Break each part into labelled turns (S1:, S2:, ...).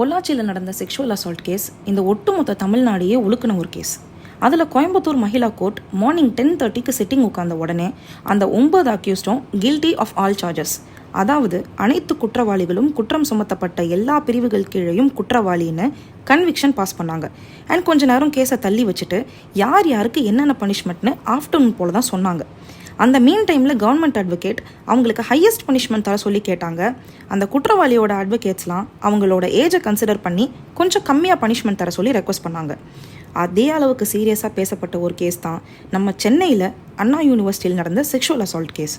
S1: பொள்ளாச்சியில் நடந்த sexual assault case இந்த ஒட்டுமொத்த தமிழ்நாடையே உழுக்கின ஒரு கேஸ். அதில் கோயம்புத்தூர் மகிழா கோர்ட் மார்னிங் 10:30க்கு சிட்டிங் உட்கார்ந்த உடனே அந்த 9 அக்யூஸ்டும் கில்ட்டி ஆஃப் ஆல் சார்ஜஸ், அதாவது அனைத்து குற்றவாளிகளும் குற்றம் சுமத்தப்பட்ட எல்லா பிரிவுகள் கீழையும் குற்றவாளின்னு கன்விக்ஷன் பாஸ் பண்ணாங்க. அண்ட் கொஞ்ச நேரம் கேஸை தள்ளி வச்சுட்டு யார் யாருக்கு என்னென்ன பனிஷ்மெண்ட்னு ஆஃப்டர்நூன் போல தான் சொன்னாங்க. அந்த மீன் டைமில் கவர்மெண்ட் அட்வொகேட் அவங்களுக்கு ஹையஸ்ட் பனிஷ்மெண்ட் தர சொல்லி கேட்டாங்க. அந்த குற்றவாளியோட அட்வொகேட்ஸ்லாம் அவங்களோட ஏஜை கன்சிடர் பண்ணி கொஞ்சம் கம்மியாக பனிஷ்மெண்ட் தர சொல்லி ரெக்வஸ்ட் பண்ணாங்க. அதே அளவுக்கு சீரியஸாக பேசப்பட்ட ஒரு கேஸ் தான் நம்ம சென்னையில் அண்ணா யூனிவர்சிட்டியில் நடந்த செக்ஷுவல் அசால்ட் கேஸ்.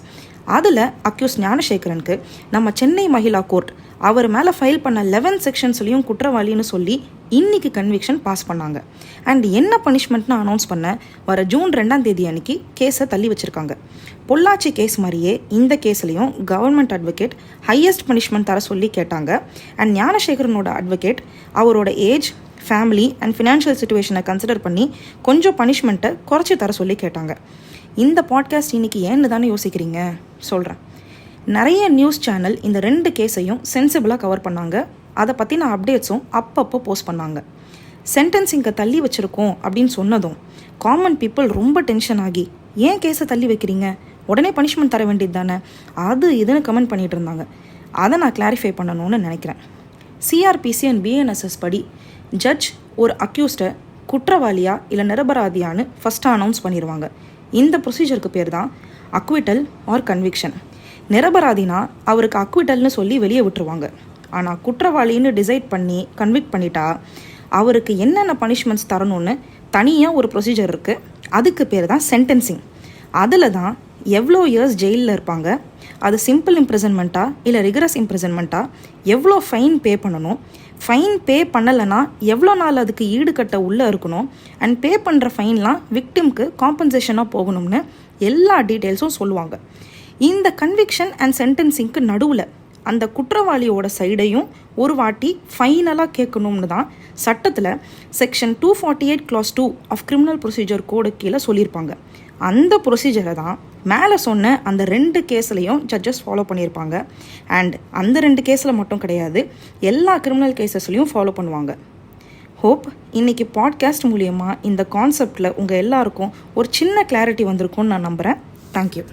S1: அதில் அக்யூஸ் ஞானசேகரனுக்கு நம்ம சென்னை மகிழா கோர்ட் அவர் மேலே ஃபைல் பண்ண 11 செக்ஷன்ஸ்லையும் குற்றவாளின்னு சொல்லி இன்னைக்கு கன்விக்ஷன் பாஸ் பண்ணாங்க. அண்ட் என்ன பனிஷ்மெண்ட்னு அனௌன்ஸ் பண்ண வர ஜூன் 2 அன்னைக்கு கேஸை தள்ளி வச்சுருக்காங்க. பொள்ளாச்சி கேஸ் மாதிரியே இந்த கேஸ்லையும் கவர்மெண்ட் அட்வொகேட் ஹையஸ்ட் பனிஷ்மெண்ட் தர சொல்லி கேட்டாங்க. அண்ட் ஞானசேகரனோட அட்வொகேட் அவரோட ஏஜ், ஃபேமிலி அண்ட் ஃபினான்ஷியல் சுச்சுவேஷனை கன்சிடர் பண்ணி கொஞ்சம் பனிஷ்மெண்ட்டை குறைச்சி தர சொல்லி கேட்டாங்க. இந்த பாட்காஸ்ட் இன்னைக்கு ஏன்னு தானே யோசிக்கிறீங்க? சொல்கிறேன். நிறைய நியூஸ் சேனல் இந்த 2 கேஸையும் சென்சிபிளாக கவர் பண்ணாங்க. அதை பற்றின அப்டேட்ஸும் அப்பப்போ போஸ்ட் பண்ணாங்க. சென்டென்சிங்கை தள்ளி வச்சுருக்கோம் அப்படின்னு சொன்னதும் காமன் பீப்புள் ரொம்ப டென்ஷன் ஆகி, ஏன் கேஸை தள்ளி வைக்கிறீங்க, உடனே பனிஷ்மெண்ட் தர வேண்டியது தானே, அது இதுன்னு கமெண்ட் பண்ணிகிட்டு இருந்தாங்க. அதை நான் கிளாரிஃபை பண்ணணும்னு நினைக்கிறேன். சிஆர்பிசி அண்ட் பிஎன்எஸ்எஸ் படி ஜட்ஜ் ஒரு அக்யூஸ்டை குற்றவாளியா இல்லை நிரபராதியான்னு ஃபஸ்ட்டாக அனௌன்ஸ் பண்ணிடுவாங்க. இந்த ப்ரொசீஜருக்கு பேர் தான் அக்விட்டல் ஆர் கன்விக்ஷன். நிரபராதினா அவருக்கு அக்விட்டல்னு சொல்லி வெளியே விட்டுருவாங்க. ஆனால் குற்றவாளின்னு டிசைட் பண்ணி கன்விக்ட் பண்ணிட்டா அவருக்கு என்னென்ன பனிஷ்மெண்ட்ஸ் தரணும்னு தனியாக ஒரு ப்ரொசீஜர் இருக்குது. அதுக்கு பேர் தான் சென்டென்சிங். அதில் தான் எவ்வளோ இயர்ஸ் ஜெயிலில் இருப்பாங்க, அது சிம்பிள் இம்ப்ரிசன்மெண்ட்டா இல்லை ரிகரஸ் இம்ப்ரிசன்மெண்ட்டா, எவ்வளோ ஃபைன் பே பண்ணணும், ஃபைன் பே பண்ணலைன்னா எவ்வளோ நாள் அதுக்கு ஈடுகட்ட உள்ளே இருக்கணும், அண்ட் பே பண்ணுற ஃபைன்லாம் விக்டிம்க்கு காம்பன்சேஷனாக போகணும்னு எல்லா டீட்டெயில்ஸும் சொல்லுவாங்க. இந்த கன்விக்ஷன் அண்ட் சென்டென்சிங்க்கு நடுவில் அந்த குற்றவாளியோட சைடையும் ஒரு வாட்டி ஃபைனலாக கேட்கணும்னு தான் சட்டத்தில் section 248 Clause 2 of criminal procedure code கீழே சொல்லியிருப்பாங்க. அந்த ப்ரொசீஜரை தான் மேலே சொன்ன அந்த 2 கேஸ்லையும் ஜட்ஜஸ் ஃபாலோ பண்ணியிருப்பாங்க. அண்ட் அந்த 2 கேஸில் மட்டும் கிடையாது, எல்லா கிரிமினல் கேசஸ்லையும் ஃபாலோ பண்ணுவாங்க. ஹோப் இன்றைக்கி பாட்காஸ்ட் மூலியமாக இந்த கான்செப்டில் உங்கள் எல்லாருக்கும் ஒரு சின்ன கிளாரிட்டி வந்திருக்கும்னு நான் நம்புகிறேன். தேங்க்யூ.